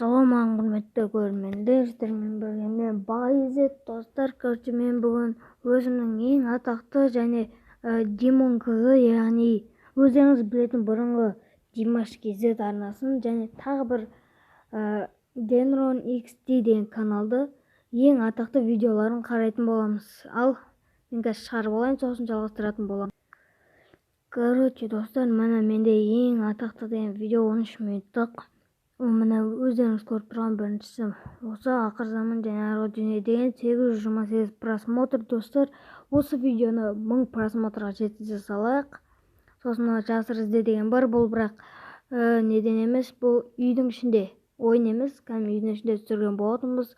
Саламат құрметті көрермендер, сіздермен бірге мен Байзет достар. Мен бүгін өзімнің ең атақты және Димон қызы, яғни өздеріңіз білетін бұрынғы Димаш KZ арнасын және тағы бір Denron XD деген каналды ең атақты видеоларын қарайтын боламыз. Ал мен қазір шығарып алайын, сосын жалғастыратын боламын. Достар, міне менде ең атақты деген видео 13 минуттық. Міне өздеріңіз көріп тұрған біріншісі осы ақыр заман және арғы дүние деген 828 просмотр. Достар, осы видеоны 1000 просмотрға жеткізе салайық. Сосын жасыр ізде деген бар, бұл бірақ неден емес, бұл үйдің ішінде, ойын емес, кәдімгі үйдің ішінде түсірген болатынбыз.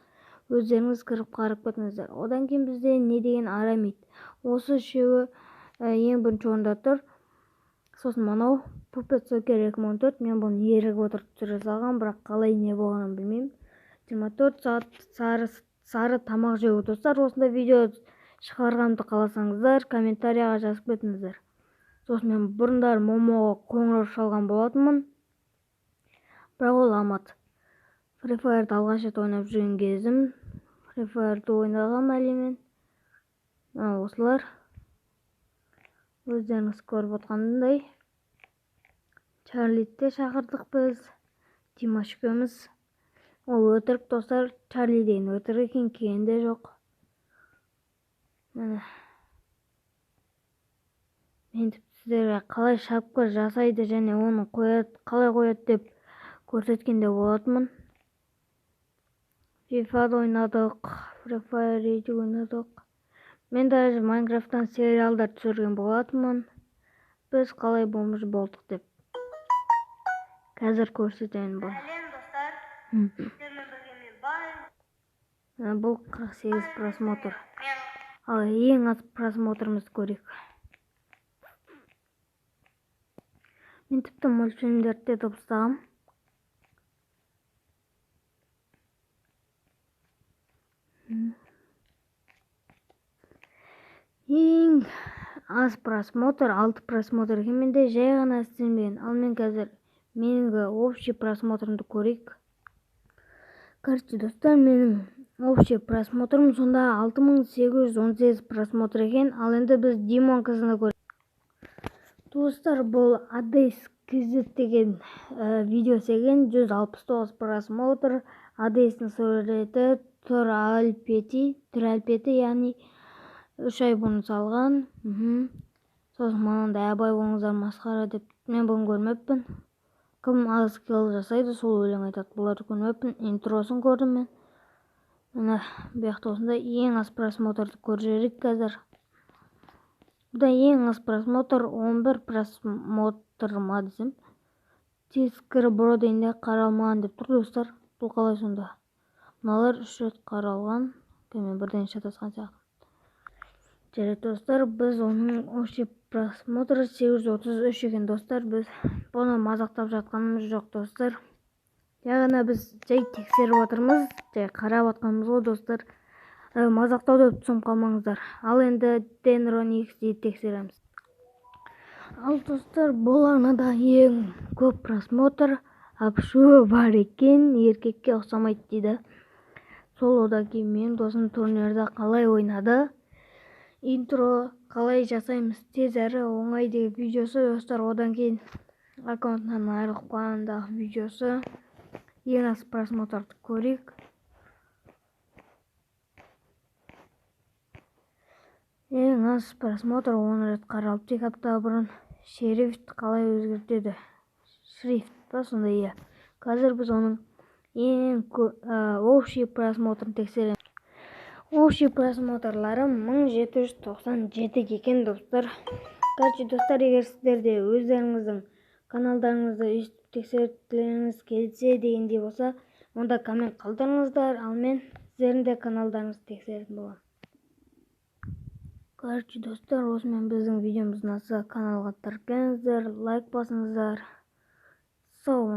Өздеріңіз кіріп қарап кетіңіздер. Одан кейін бізде не деген Арамид. Осы үшеуі ең бірінші орында тұр. Сосын мынау Puppet Soccer 2014, мен бұны ерігіп отырып түсіре салған, бірақ қалай не болғанын білмеймін. 24 сағат сары тамақ жеу. Достар, осында видео шығарғанымды қаласаңыздар, комментарияға жазып кетіңіздер. Сосын мен бұрындары Момоға қоңырау шалған болатынмын, бірақ ол алмады. Free Fire'ды алғаш рет ойнап жүрген кезім, Free Fire'ды ойнаған әлемен. Осылар өздеріңіз көріп отқандай. Чарлиді шақырдық біз, Димаш екеуміз. Ол өтірік достар, Чарли деген өтірік екен, келгенде жоқ. Мен сіздерге қалай шапка жасайды және оны қалай қояды деп көрсеткенде болатынмын. FIFA-ды ойнадық, Free Fire ойнадық. Мен даже Майнкрафттан сериалдар түсірген болатынмын. Біз қалай бомж болдық деп. Қазір көрсетейін бұл. Бұл 48 просмотр. Ал ең аз просмотрымызды көрейік. Мен тіпті мультфильмдерді де дыбыстағам. Ең аз просмотр, 6 просмотр екен. Менде жай ғана істелмеген. Ал мен қазір менің общий просмотрымды көрейік. Достар, менің общий просмотрым сонда 6818 просмотр екен. Ал енді біз Димон қызыны көрейік. Достар, бұл Адейс KZ деген видео екен, 169 просмотр. Адейстің суреті Түр әлпеті, яғни 3 ай бұрын салған. Сосын мынандай абай болыңыздар масқара деп мен бұны көрмеппін. Кім аз скилл жасайды, сол өлең айтады. Бұларды көрмеппін. Интросын көрдім мен. Міне бұяқта осындай ең аз просмотрды көрерік қазір. Бұда ең аз просмотр 11 просмотр ма десем. Тескір бродейінде қаралмаған деп тұр достар. Бұл қалай сонда? Мыналар 3 рет қаралған. Мен бірден шатасқан сияқты. Жарайды достар, біз оның общий просмотры 833 екен достар. Біз бұны мазақтап жатқанымыз жоқ достар. Яғына біз жай тексеріп отырмыз, жай қарап отқанымыз ғой достар. Мазақтау деп түсініп қалмаңыздар. Ал енді Denron XD тексереміз. Ал достар, бұл арнада ең көп просмотр апшуы бар екен, еркекке ұқсамайды дейді. Сол одан кейін мен досым турнирді қалай ойнады, интро қалай жасаймыз тез әрі оңай деген видеосы достар. Одан кейін аккаунтынан айырылып қалғандағы видеосы. Ең аз просмотрды көрейік. Ең аз просмотр 10 рет қаралып, 2 апта бұрын шрифт қалай өзгертеді. Шрифт па сондай. Қазір біз оның ең общий просмотрын тексереміз. Общий просмотрлары 1797 екен достар. Достар, егер сіздерде өздеріңіздің каналдарыңызды өйстіп тексерткілеріңіз келсе дегендей болса, онда коммент қалдырыңыздар, ал мен сіздердің де каналдарыңызды тексеретін боламын. Достар, осымен біздің видеомыз ұнаса каналға тіркеліңіздер, лайк басыңыздар. Сау болыңыздар.